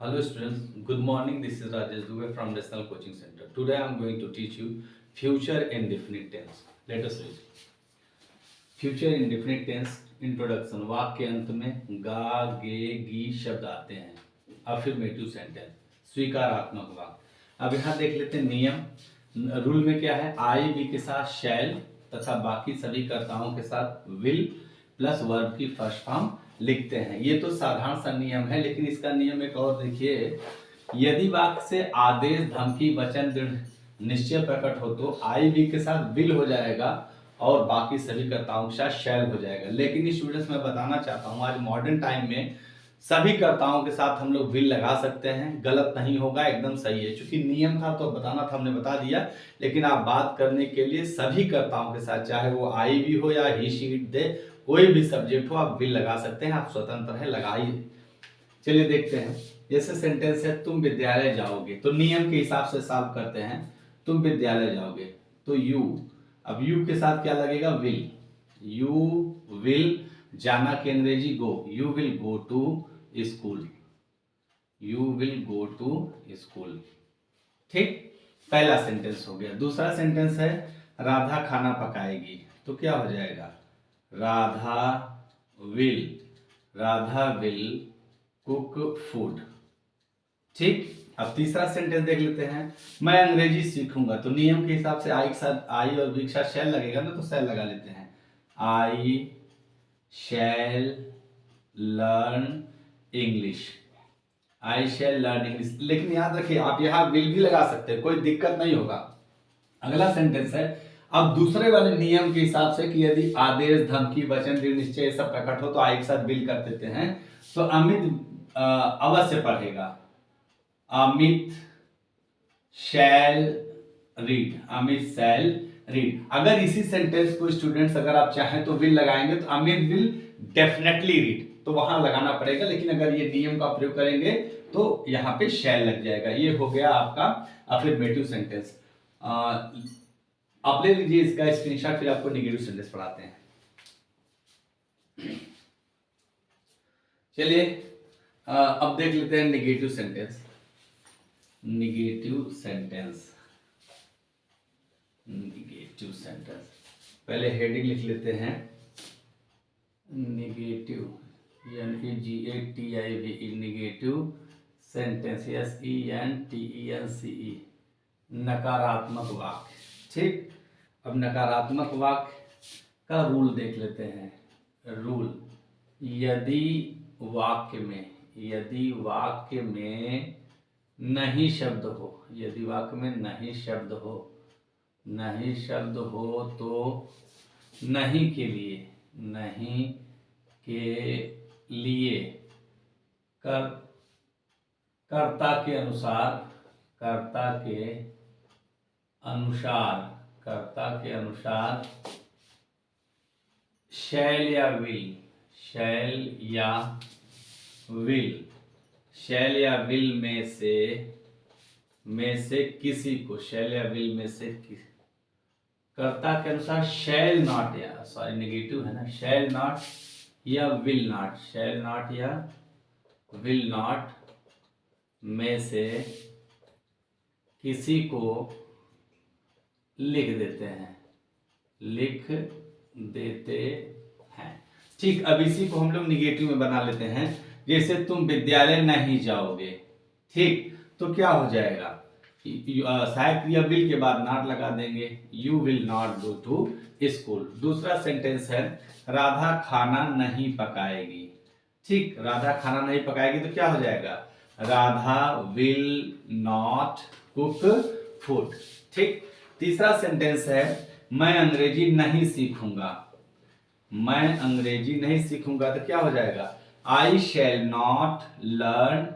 Hello students, good morning. This is Rajesh Dubey from National Coaching Center. Today I am going to teach you future indefinite tense. Let us read. Future indefinite tense introduction. वाक्य के अंत में गा गे गी शब्द आते हैं। Affirmative sentence, स्वीकारात्मक वाक्य। अब यहाँ देख लेते हैं नियम। रूल में क्या है, आई बी के साथ शैल तथा बाकी सभी कर्ताओं के साथ विल प्लस वर्ब की फर्स्ट फॉर्म लिखते हैं। ये तो साधारण सा नियम है, लेकिन इसका नियम एक और देखिए। यदि वाक्य से आदेश धमकी वचन दृढ़ निश्चय प्रकट हो तो आई बी के साथ विल हो जाएगा और बाकी सभी कर्ताओं के साथ शैल हो जाएगा। लेकिन स्टूडेंट्स मैं बताना चाहता हूँ, आज मॉडर्न टाइम में सभी कर्ताओं के साथ हम लोग विल लगा सकते हैं। गलत नहीं होगा, एकदम सही है। चूंकि नियम था तो बताना था, हमने बता दिया। लेकिन आप बात करने के लिए सभी कर्ताओं के साथ, चाहे वो आई भी हो या ही शी इट दे, कोई भी सब्जेक्ट हो, आप विल लगा सकते हैं। आप स्वतंत्र है, लगाइए। चलिए देखते हैं। जैसे सेंटेंस है, तुम विद्यालय जाओगे, तो नियम के हिसाब से सॉल्व करते हैं। तुम विद्यालय जाओगे तो यू, अब यू के साथ क्या लगेगा, विल। यू विल जाना की अंग्रेजी go, you will go to school. You will go to school. ठीक, पहला सेंटेंस हो गया। दूसरा सेंटेंस है, राधा खाना पकाएगी, तो क्या हो जाएगा, राधा विल कुक फूड। ठीक, अब तीसरा सेंटेंस देख लेते हैं। मैं अंग्रेजी सीखूंगा, तो नियम के हिसाब से आई के साथ, आई और बी के साथ शैल लगेगा ना, तो शैल लगा लेते हैं। आई शैल लर्न इंग्लिश। आई शैल लर्न इंग्लिश। लेकिन याद रखिए, आप यहाँ विल भी लगा सकते हैं, कोई दिक्कत नहीं होगा। अगला सेंटेंस है, अब दूसरे वाले नियम के हिसाब से कि यदि आदेश धमकी वचन दृढ़ निश्चय सब प्रकट हो तो आई के साथ विल कर देते हैं। तो अमित अवश्य पढ़ेगा, अमित शैल रीड, अमित शैल रीड। अगर इसी सेंटेंस को स्टूडेंट्स अगर आप चाहें तो विल लगाएंगे, तो अमित विल डेफिनेटली रीड, तो वहां लगाना पड़ेगा। लेकिन अगर ये नियम का प्रयोग करेंगे तो यहाँ पे शैल लग जाएगा। ये हो गया आपका अफर्मेटिव सेंटेंस। आप ले लीजिए इसका स्क्रीनशॉट, फिर आपको नेगेटिव सेंटेंस पढ़ाते हैं। चलिए अब देख लेते हैं negative sentence. Negative sentence, negative sentence, पहले हेडिंग लिख लेते हैं। Negative NEGATIV, negative sentence, SENTENCE, नकारात्मक वाक्य। ठीक, अब नकारात्मक वाक्य का रूल देख लेते हैं। रूल, यदि वाक्य में नहीं शब्द हो, यदि वाक्य में नहीं शब्द हो तो नहीं के लिए कर्ता के अनुसार शैल या विल में से किसी को, कर्ता के अनुसार शैल नॉट, या सॉरी नेगेटिव है ना, शैल नॉट या विल नॉट में से किसी को लिख देते हैं। ठीक, अब इसी को हम लोग निगेटिव में बना लेते हैं। जैसे तुम विद्यालय नहीं जाओगे, ठीक, तो क्या हो जाएगा, सहायक क्रिया विल के बाद नॉट लगा देंगे, you will not go to school. दूसरा सेंटेंस है, राधा खाना नहीं पकाएगी। ठीक, राधा खाना नहीं पकाएगी तो क्या हो जाएगा, Radha will not cook food. ठीक, तीसरा सेंटेंस है, मैं अंग्रेजी नहीं सीखूंगा, तो क्या हो जाएगा, आई शैल नॉट लर्न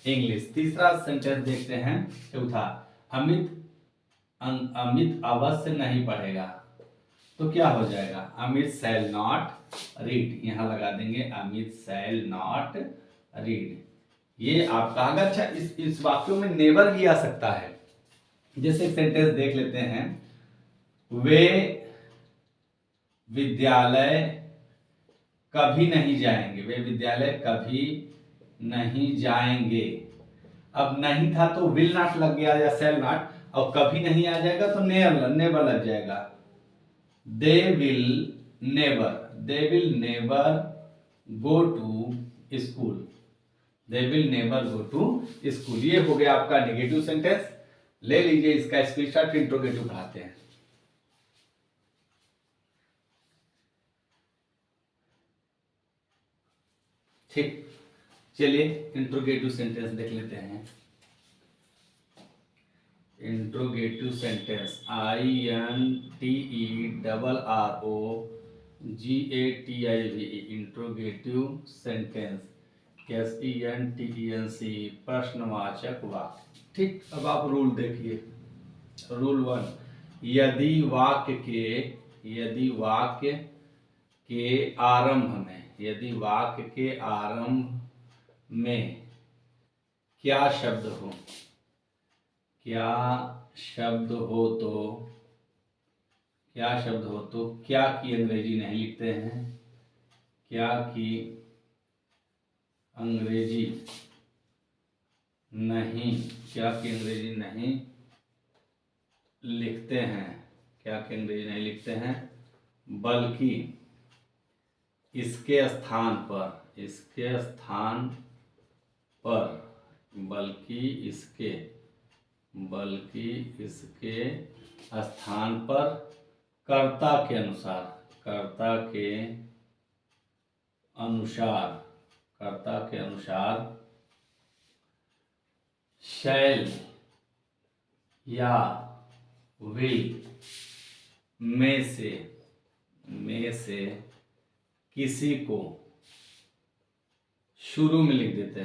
इंग्लिश। तीसरा सेंटेंस देखते हैं, चौथा, अमित अवश्य नहीं पढ़ेगा, तो क्या हो जाएगा, अमित शैल नॉट रीड। यहां लगा देंगे अमित शैल नॉट रीड। ये आपका अगर, अच्छा इस वाक्यों में नेवर भी आ सकता है। जैसे एक सेंटेंस देख लेते हैं, वे विद्यालय कभी नहीं जाएंगे, वे विद्यालय कभी नहीं जाएंगे। अब नहीं था तो विल नॉट लग गया या शैल नॉट, और कभी नहीं आ जाएगा तो नेवर लग जाएगा। They will never go to school, they will never go to school. ये हो गया आपका नेगेटिव सेंटेंस। ले लीजिए इसका स्क्रीनशॉट, फिर इंट्रोगेटिव पढ़ाते हैं। ठीक, चलिए इंट्रोगेटिव सेंटेंस देख लेते हैं। Interrogative sentence INTERROGATIV, interrogative sentence SENTENCE, प्रश्नवाचक वाक्य। ठीक, अब आप रूल देखिए। रूल 1, यदि वाक्य के आरंभ में क्या शब्द हो तो क्या की अंग्रेजी नहीं लिखते हैं, क्या की अंग्रेजी नहीं लिखते हैं, बल्कि इसके स्थान पर कर्ता के अनुसार शैल या विल में से किसी को शुरू में लिख देते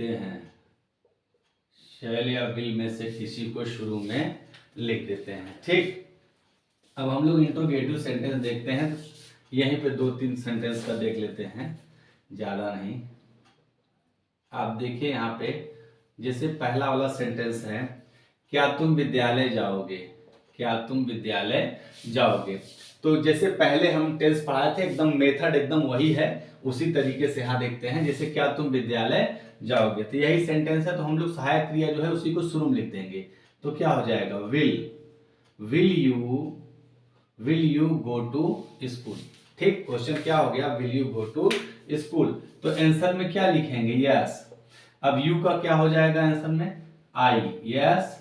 हैं, शैल या विल में से किसी को शुरू में लिख देते हैं। ठीक, अब हम लोग इंट्रोगेटिव सेंटेंस देखते हैं। यहीं पे 2-3 सेंटेंस का देख लेते हैं, ज़्यादा नहीं। आप देखिए यहाँ पे, जैसे पहला वाला सेंटेंस है, क्या तुम विद्यालय जाओगे। तो जैसे पहले हम टेंस पढ़ाए थे, एकदम मेथड एकदम वही है, उसी तरीके से यहाँ देखते हैं। जैसे क्या तुम विद्यालय जाओगे, तो यही सेंटेंस है, तो हम लोग सहायक क्रिया जो है उसी को शुरू में लिख देंगे। तो क्या हो जाएगा, will you go to school. ठीक, क्वेश्चन क्या हो गया, will you go to school. तो आंसर में क्या लिखेंगे, यस। अब यू का क्या हो जाएगा आंसर में, I. Yes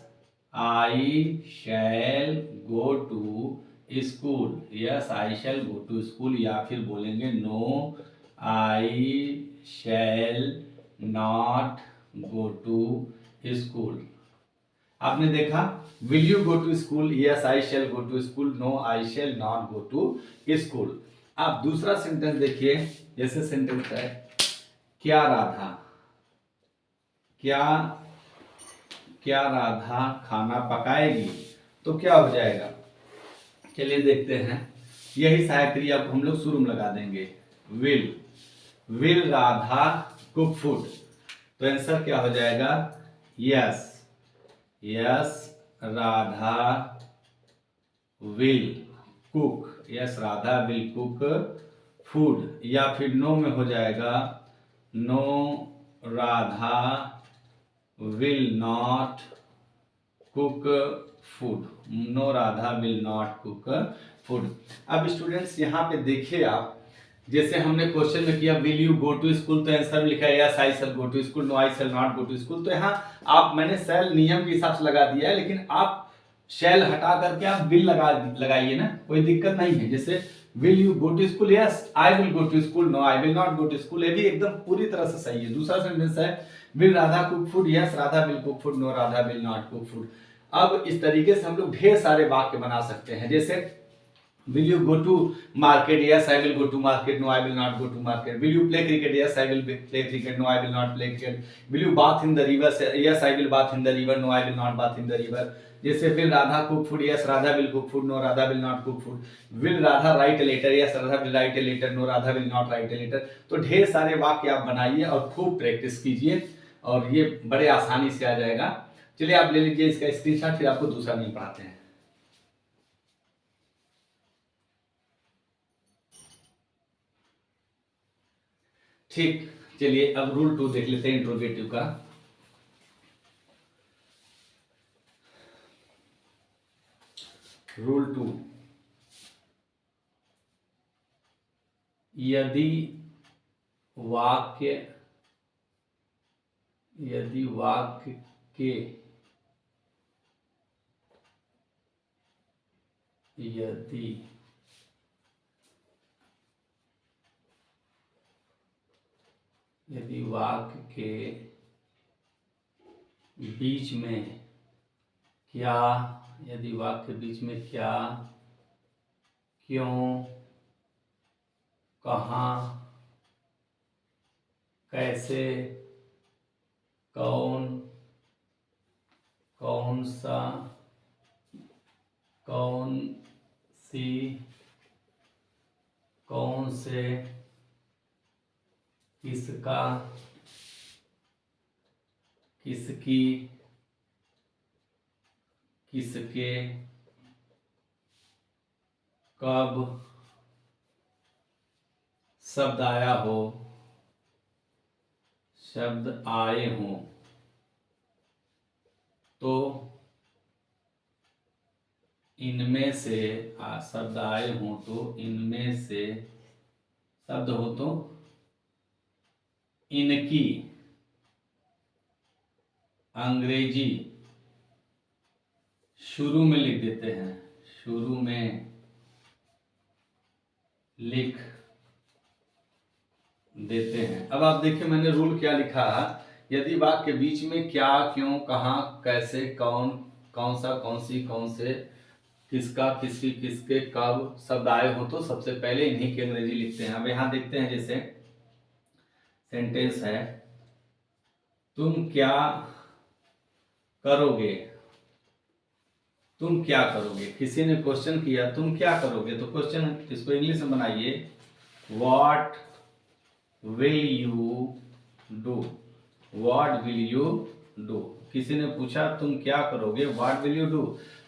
I shall go to school, yes I shall go to school. या फिर बोलेंगे no I shall not go to school. आपने देखा, will you go to school, yes I shall go to school, no I shall not go to school. आप दूसरा sentence देखिए, जैसे sentence है, क्या राधा खाना पकाएगी। तो क्या हो जाएगा, चलिए देखते हैं। यही सहायक क्रिया को हम लोग शुरू में लगा देंगे, विल राधा कुक फूड। तो आंसर क्या हो जाएगा, yes Radha will cook food. या फिर नो में हो जाएगा, no Radha will not cook food, no Radha will not cook food. अब स्टूडेंट्स यहाँ पे देखिए आप, जैसे हमने क्वेश्चन में किया will you go to school, तो आंसर में लिखा है yes I shall go to school, no I shall not go to school. तो यहाँ मैंने शैल नियम के हिसाब से लगा दिया है, लेकिन आप शैल हटा करके आप विल लगाइए ना, कोई दिक्कत नहीं है। जैसे will you go to school, yes I will go to school, no I will not go to school, ये भी एकदम पूरी तरह से सही है। दूसरा सेंटेंस है, will Radha cook food, yes Radha will cook food, no Radha will not cook food. अब इस तरीके से हम लोग ढेर सारे वाक्य बना सकते हैं। जैसे will you go to market, yes I will go to market, no I will not go to market. Will you play cricket, yes I will play cricket, no I will not play cricket. Will you bath in the river, yes I will bath in the river, no I will not bath in the river. जैसे will Radha cook food, yes Radha will cook food, no Radha will not cook food. will Radha write a letter, yes Radha will write a letter, no Radha will not write a letter. तो ढेर सारे वाक्य आप बनाइए और खूब practice कीजिए, और ये बड़े आसानी से आ जाएगा। चलिए आप ले लीजिए इसका स्क्रीनशॉट, फिर आपको दूसरा नियम पढ़ाते हैं। ठीक, चलिए अब रूल 2 देख लेते हैं इंट्रोगेटिव का। रूल 2, यदि वाक्य के यदि वाक्य के बीच में क्या, यदि वाक्य बीच में क्या, क्यों, कहाँ, कैसे, कौन, कौन सा, कौन सी, कौन से, किसका, किसकी, किसके, कब शब्द आया हो, शब्द आए हों, तो इनमें से शब्द आए हों तो इनमें से, शब्द हो तो इनकी अंग्रेजी शुरू में लिख देते हैं, शुरू में लिख देते हैं। अब आप देखिए मैंने रूल क्या लिखा, यदि वाक्य के बीच में क्या, क्यों, कहाँ, कैसे, कौन, कौन सा, कौन सी, कौन से, किसका, किसकी, किसके, कब शब्द आए हो तो सबसे पहले इन्हीं की अंग्रेजी लिखते हैं। अब यहाँ देखते हैं, जैसे सेंटेंस है, तुम क्या करोगे, तुम क्या करोगे। किसी ने क्वेश्चन किया तुम क्या करोगे, तो क्वेश्चन इसको इंग्लिश में बनाइए, what will you do, what will you do. किसी ने पूछा तुम क्या करोगे, व्हाट विल यू डू,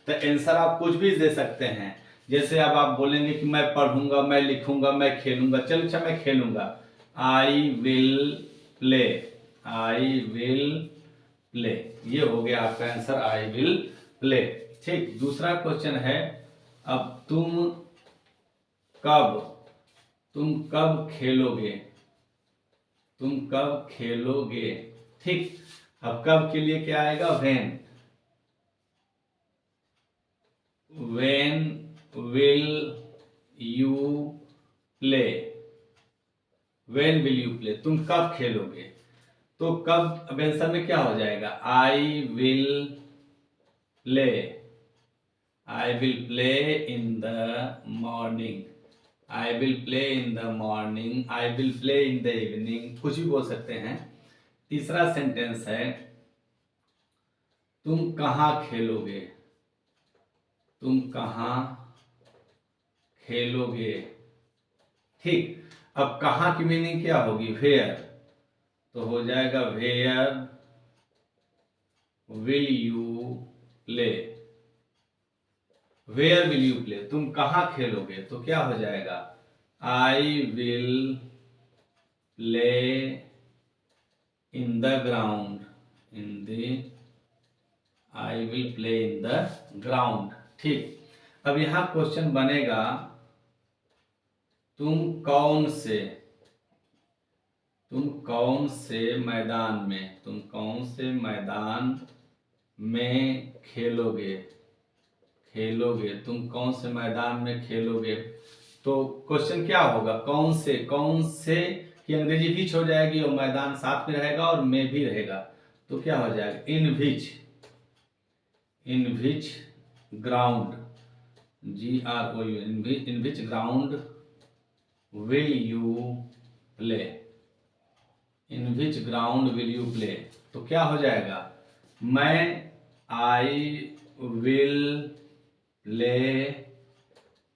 तो आंसर आप कुछ भी दे सकते हैं। जैसे अब आप बोलेंगे कि मैं पढ़ूंगा, मैं लिखूंगा, मैं खेलूंगा, चल अच्छा मैं खेलूंगा, आई will play, I will play, ये हो गया आपका आंसर, आई विल प्ले। ठीक, दूसरा क्वेश्चन है, अब तुम कब खेलोगे, तुम कब खेलोगे। ठीक, अब कब के लिए क्या आएगा, when will you play, when will you play, तुम कब खेलोगे। तो कब, अब आंसर में क्या हो जाएगा, I will play, I will play in the morning, I will play in the morning, I will play in the evening, कुछ भी बोल सकते हैं। तीसरा सेंटेंस है, तुम कहाँ खेलोगे, तुम कहाँ खेलोगे। ठीक, अब कहाँ की मीनिंग क्या होगी, वेयर, तो हो जाएगा where will you play, where will you play, तुम कहाँ खेलोगे, तो क्या हो जाएगा, I will play in the ground, in the, I will play in the ground. ठीक, अब यहां क्वेश्चन बनेगा, तुम कौन से मैदान में, तुम कौन से मैदान में खेलोगे, तुम कौन से मैदान में खेलोगे। तो क्वेश्चन क्या होगा, कौन से की अंग्रेजी विच हो जाएगी और मैदान साथ में रहेगा और में भी रहेगा, तो क्या हो जाएगा, in which ground, GROU, in which ground will you play, in which ground will you play, तो क्या हो जाएगा, I will play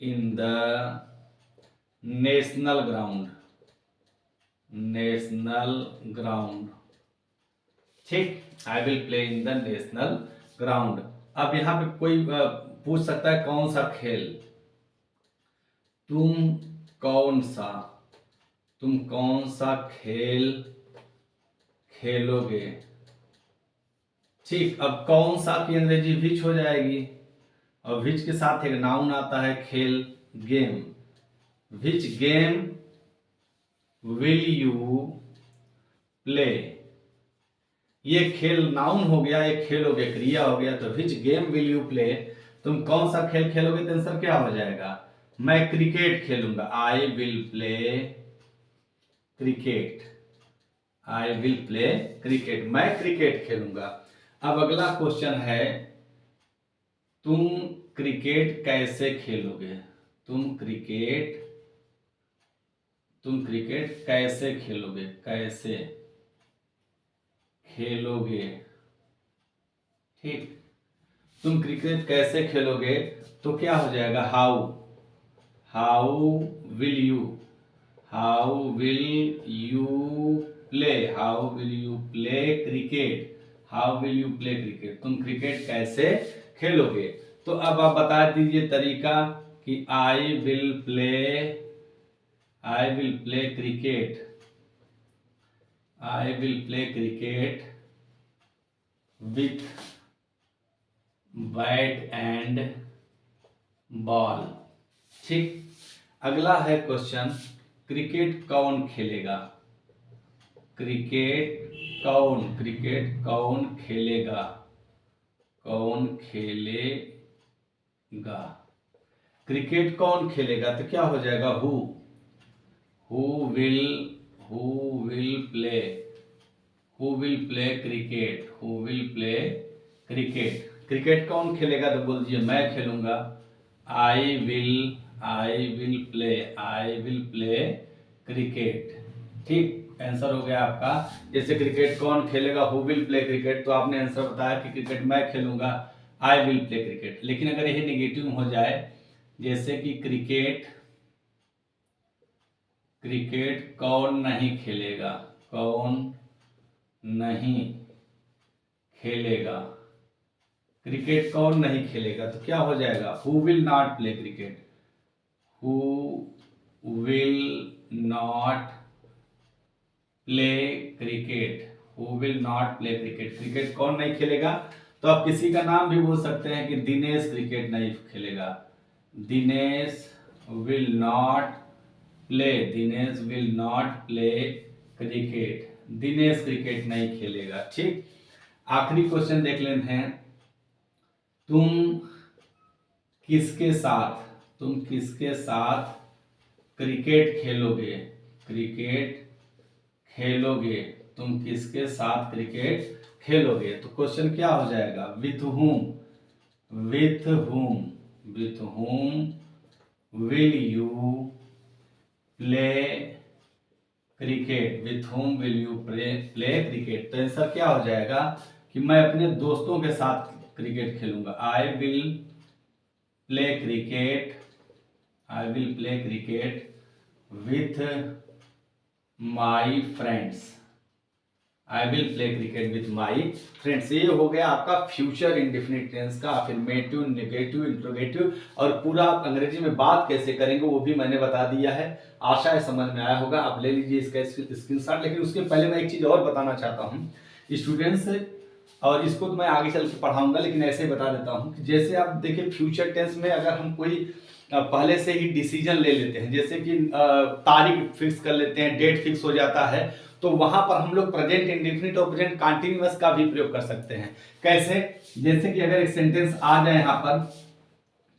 in the national ground, ठीक, I will play in the national ground. अब यहाँ पे कोई पूछ सकता है कौन सा खेल, तुम कौन सा तुम कौन सा खेल खेलोगे। ठीक, अब कौन सा की अंग्रेजी विच हो जाएगी, और विच के साथ एक नाउन आता है खेल, game. Which game will you play, ये खेल नाउन हो गया, एक खेल हो गया, क्रिया हो गया। तो which game will you play, तुम कौन सा खेल खेलोगे, तो आंसर क्या हो जाएगा, मैं क्रिकेट खेलूंगा, आई will play cricket, I will play cricket, मैं क्रिकेट खेलूंगा। अब अगला क्वेश्चन है, तुम क्रिकेट कैसे खेलोगे, तुम क्रिकेट कैसे खेलोगे, कैसे खेलोगे। ठीक, तुम क्रिकेट कैसे खेलोगे, तो क्या हो जाएगा, how will you play, how will you play cricket, how will you play cricket, तुम क्रिकेट कैसे खेलोगे। तो अब आप बता दीजिए तरीका कि आई will play cricket, I will play cricket with bat and ball. ठीक, अगला है क्वेश्चन, क्रिकेट कौन खेलेगा, क्रिकेट कौन खेलेगा, क्रिकेट कौन खेलेगा, तो क्या हो जाएगा, who will play cricket, cricket कौन खेलेगा, तो बोल दीजिए मैं खेलूंगा, आई विल प्ले क्रिकेट। ठीक, आंसर हो गया आपका। जैसे क्रिकेट कौन खेलेगा, हु विल प्ले क्रिकेट, तो आपने आंसर बताया कि क्रिकेट मैं खेलूंगा, आई विल प्ले क्रिकेट। लेकिन अगर यही नेगेटिव हो जाए, जैसे कि क्रिकेट कौन नहीं खेलेगा, क्रिकेट कौन नहीं खेलेगा, तो क्या हो जाएगा, who will not play cricket, who will not play cricket, cricket कौन नहीं खेलेगा। तो आप किसी का नाम भी बोल सकते हैं कि दिनेश क्रिकेट नहीं खेलेगा, Dinesh will not play cricket, Dinesh cricket नहीं खेलेगा। ठीक, आखिरी क्वेश्चन देख लेते हैं, तुम किसके साथ क्रिकेट खेलोगे, तुम किसके साथ क्रिकेट खेलोगे। तो क्वेश्चन क्या हो जाएगा, with whom will you play cricket, with whom will you play cricket. तो आंसर क्या हो जाएगा कि मैं अपने दोस्तों के साथ क्रिकेट खेलूंगा, आई will play cricket with my friends, I will play cricket with my friends. ये हो गया आपका फ्यूचर इंडेफिनिट टेंस का अफर्मेटिव, नेगेटिव, इंट्रोगेटिव, और पूरा आप अंग्रेजी में बात कैसे करेंगे वो भी मैंने बता दिया है। आशा है समझ में आया होगा। आप ले लीजिए इसका स्क्रीनशॉट। लेकिन उसके पहले मैं एक चीज़ और बताना चाहता हूँ स्टूडेंट्स, और इसको तो मैं आगे चल के पढ़ाऊंगा, लेकिन ऐसे ही बता देता हूँ कि जैसे आप देखिए फ्यूचर टेंस में अगर हम कोई पहले से ही डिसीजन ले लेते हैं, जैसे कि तारीख फिक्स कर लेते हैं, डेट फिक्स हो जाता है, तो वहां पर हम लोग प्रेजेंट इंडेफिनिट और प्रेजेंट कंटीन्यूअस का भी प्रयोग कर सकते हैं। कैसे, जैसे कि अगर एक सेंटेंस आ जाए यहाँ पर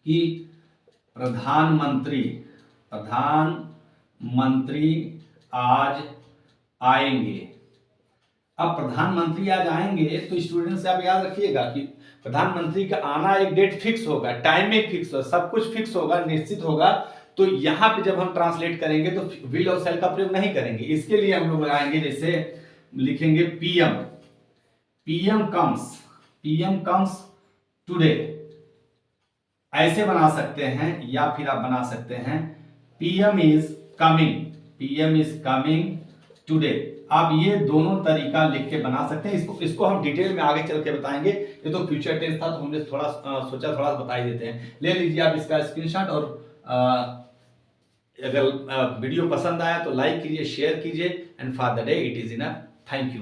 कि प्रधानमंत्री आज आएंगे। अब प्रधानमंत्री आज आएंगे तो स्टूडेंट से आप याद रखिएगा कि प्रधानमंत्री का आना एक डेट फिक्स होगा, टाइम एक फिक्स होगा, सब कुछ फिक्स होगा, निश्चित होगा। तो यहाँ पे जब हम ट्रांसलेट करेंगे तो विल और शैल का प्रयोग नहीं करेंगे। इसके लिए हम लोग लगाएंगे, जैसे लिखेंगे पीएम कम्स टुडे, ऐसे बना सकते हैं, या फिर आप बना सकते हैं पीएम इज कमिंग टुडे। आप ये दोनों तरीका लिख के बना सकते हैं। इसको हम डिटेल में आगे चल के बताएंगे। ये तो फ्यूचर टेंस था तो हमने थोड़ा सोचा थोड़ा बता ही देते हैं। ले लीजिए आप इसका स्क्रीनशॉट, और अगर वीडियो पसंद आया तो लाइक कीजिए, शेयर कीजिए, and for the day it is enough. Thank you.